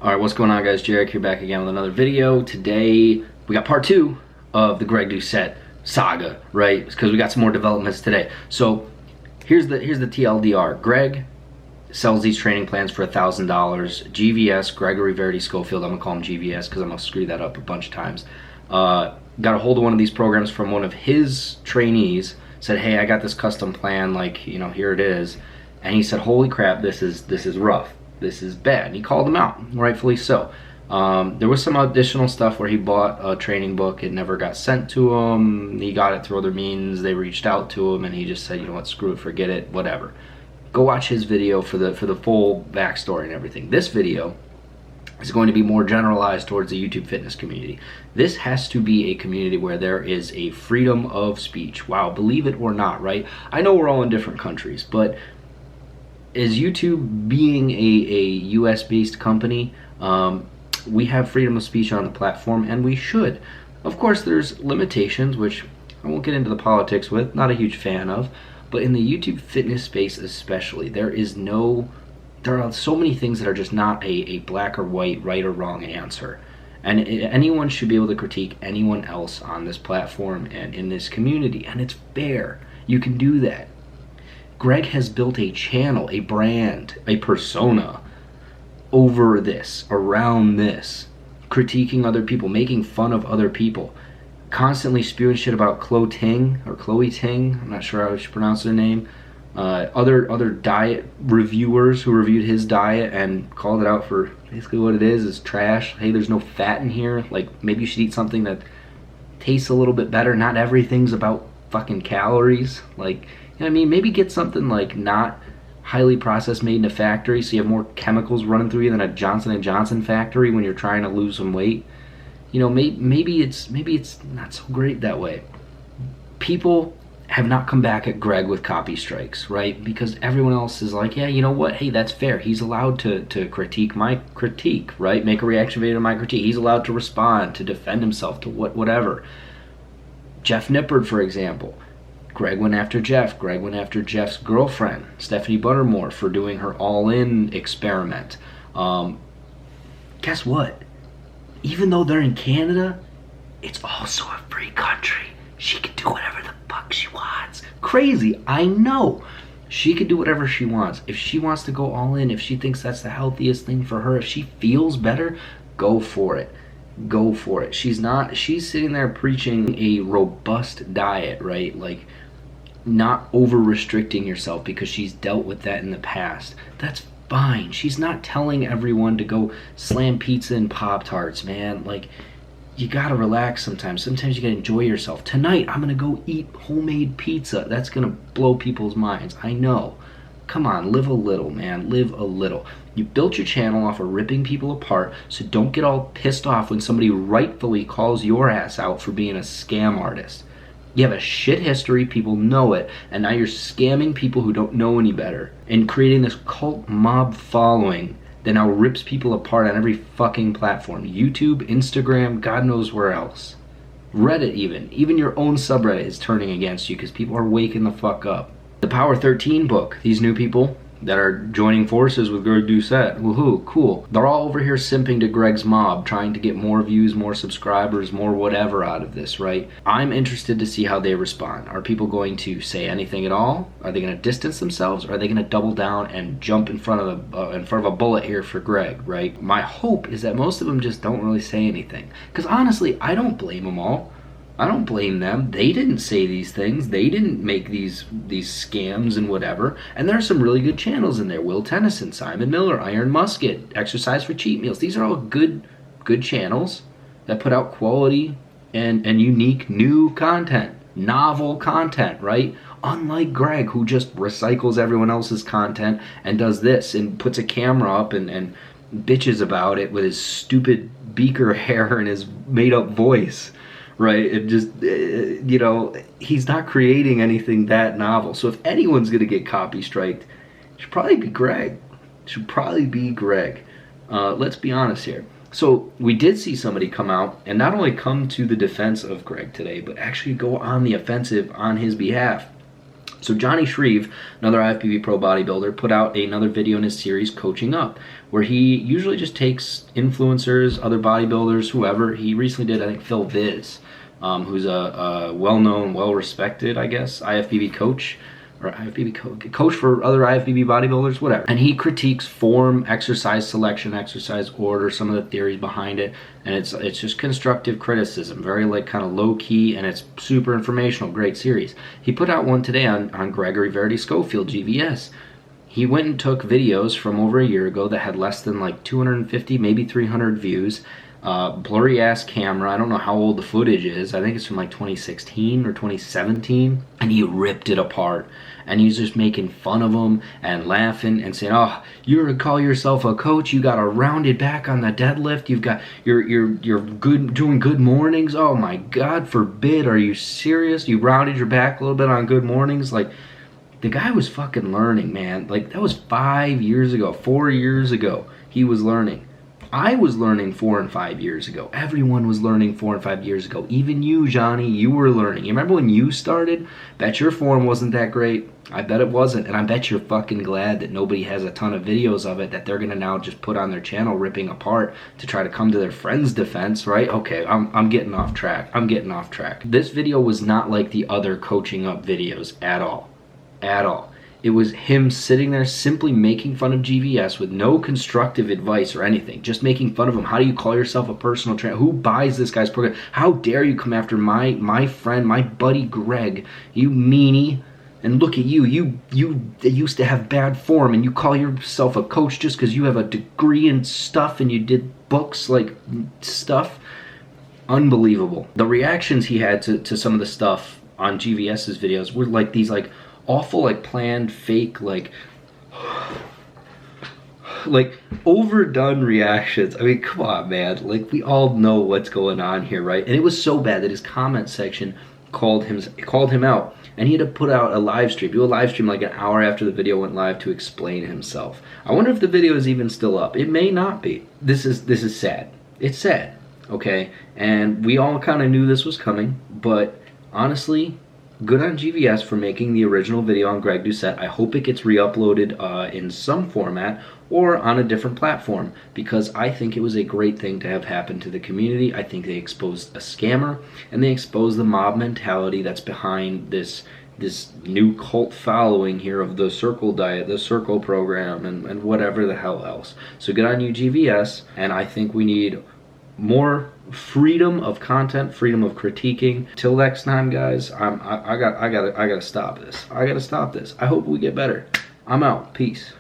Alright, what's going on, guys? Jarek here, back again with another video. Today, we got part 2 of the Greg Doucette saga, right? Because we got some more developments today. So, here's the TLDR. Greg sells these training plans for $1,000. GVS, Gregory Verity Schofield, I'm going to call him GVS because I'm going to screw that up a bunch of times. Got a hold of one of these programs from one of his trainees, said, hey, I got this custom plan, like, you know, here it is. And he said, holy crap, this is rough. This is bad. And he called him out, rightfully so. There was some additional stuff where he bought a training book. It never got sent to him. He got it through other means. They reached out to him and he just said, you know what, screw it, forget it, whatever. Go watch his video for the full backstory and everything. This video is going to be more generalized towards the YouTube fitness community. This has to be a community where there is a freedom of speech. Wow, believe it or not, right? I know we're all in different countries, but as YouTube being a US-based company, we have freedom of speech on the platform, and we should. Of course, there's limitations, which I won't get into the politics with, not a huge fan of, but in the YouTube fitness space especially, there are so many things that are just not a black or white, right or wrong answer. And anyone should be able to critique anyone else on this platform and in this community, and it's fair. You can do that. Greg has built a channel, a brand, a persona over this, around this, critiquing other people, making fun of other people, constantly spewing shit about Chloe Ting, I'm not sure how I should pronounce her name, other diet reviewers who reviewed his diet and called it out for basically what it is trash. Hey, there's no fat in here, like maybe you should eat something that tastes a little bit better. Not everything's about fucking calories, like, you know what I mean? Maybe get something like not highly processed, made in a factory, so you have more chemicals running through you than a Johnson & Johnson factory when you're trying to lose some weight. You know, maybe it's not so great that way. People have not come back at Greg with copy strikes, right? Because everyone else is like, yeah, you know what? Hey, that's fair. He's allowed to critique my critique, right? Make a reaction video to my critique. He's allowed to respond, to defend himself, to whatever. Jeff Nippard, for example. Greg went after Jeff. Greg went after Jeff's girlfriend, Stephanie Buttermore, for doing her all-in experiment. Guess what? Even though they're in Canada, it's also a free country. She can do whatever the fuck she wants. Crazy, I know. She can do whatever she wants. If she wants to go all in, if she thinks that's the healthiest thing for her, if she feels better, go for it. Go for it. She's sitting there preaching a robust diet, right? Like, not over restricting yourself because she's dealt with that in the past. That's fine. She's not telling everyone to go slam pizza and Pop-Tarts, man. Like, you gotta relax sometimes. Sometimes you gotta enjoy yourself. Tonight, I'm gonna go eat homemade pizza. That's gonna blow people's minds. I know. Come on, live a little, man. Live a little. You built your channel off of ripping people apart, so don't get all pissed off when somebody rightfully calls your ass out for being a scam artist. You have a shit history, people know it, and now you're scamming people who don't know any better and creating this cult mob following that now rips people apart on every fucking platform. YouTube, Instagram, God knows where else. Reddit even your own subreddit is turning against you because people are waking the fuck up. The Power 13 book, these new people that are joining forces with Greg Doucette, woohoo, cool. They're all over here simping to Greg's mob, trying to get more views, more subscribers, more whatever out of this, right? I'm interested to see how they respond. Are people going to say anything at all? Are they going to distance themselves? Or are they going to double down and jump in front of a bullet here for Greg, right? My hope is that most of them just don't really say anything. Because honestly, I don't blame them all. I don't blame them. They didn't say these things. They didn't make these scams and whatever. And there are some really good channels in there. Will Tennyson, Simon Miller, Iron Musket, Exercise for Cheat Meals. These are all good channels that put out quality and unique new content, novel content, right? Unlike Greg, who just recycles everyone else's content and does this and puts a camera up and bitches about it with his stupid beaker hair and his made-up voice. Right, it just, you know, he's not creating anything that novel. So if anyone's going to get copy striked, it should probably be Greg. Let's be honest here. So we did see somebody come out and not only come to the defense of Greg today, but actually go on the offensive on his behalf. So Johnny Shreve, another IFBB Pro bodybuilder, put out another video in his series, Coaching Up, where he usually just takes influencers, other bodybuilders, whoever. He recently did, I think, Phil Viz, who's a well-known, well-respected, I guess, IFBB coach, or IFBB coach for other IFBB bodybuilders, whatever. And he critiques form, exercise selection, exercise order, some of the theories behind it, and it's just constructive criticism, very like kind of low key, and it's super informational, great series. He put out one today on Gregory Verity Schofield, GVS. He went and took videos from over a year ago that had less than like 250, maybe 300 views. Blurry ass camera. I don't know how old the footage is. I think it's from like 2016 or 2017. And he ripped it apart. And he's just making fun of him and laughing and saying, "Oh, you call yourself a coach? You got a rounded back on the deadlift. You're good doing good mornings. Oh my God, forbid! Are you serious? You rounded your back a little bit on good mornings?" Like, the guy was fucking learning, man. Like, that was 5 years ago, 4 years ago. He was learning. I was learning 4 and 5 years ago. Everyone was learning 4 and 5 years ago. Even you, Johnny, you were learning. You remember when you started? Bet your form wasn't that great. I bet it wasn't. And I bet you're fucking glad that nobody has a ton of videos of it that they're going to now just put on their channel ripping apart to try to come to their friend's defense, right? Okay, I'm getting off track. I'm getting off track. This video was not like the other Coaching Up videos at all. At all. It was him sitting there simply making fun of GVS with no constructive advice or anything. Just making fun of him. How do you call yourself a personal trainer? Who buys this guy's program? How dare you come after my friend, my buddy Greg, you meanie. And look at you. You used to have bad form and you call yourself a coach just because you have a degree in stuff and you did books like stuff. Unbelievable. The reactions he had to some of the stuff on GVS's videos were like these like awful, like planned, fake, like overdone reactions. I mean, come on, man. Like, we all know what's going on here, right? And it was so bad that his comment section called him out, and he had to put out a live stream, do a live stream like an hour after the video went live to explain himself. I wonder if the video is even still up. It may not be. This is sad. It's sad, okay? And we all kind of knew this was coming, but honestly, good on GVS for making the original video on Greg Doucette. I hope it gets re-uploaded in some format or on a different platform, because I think it was a great thing to have happen to the community. I think they exposed a scammer, and they exposed the mob mentality that's behind this new cult following here of the circle diet, the circle program, and whatever the hell else. So good on you, GVS, and I think we need more freedom of content, freedom of critiquing. Till next time, guys, I gotta stop this. I gotta stop this. I hope we get better. I'm out. Peace.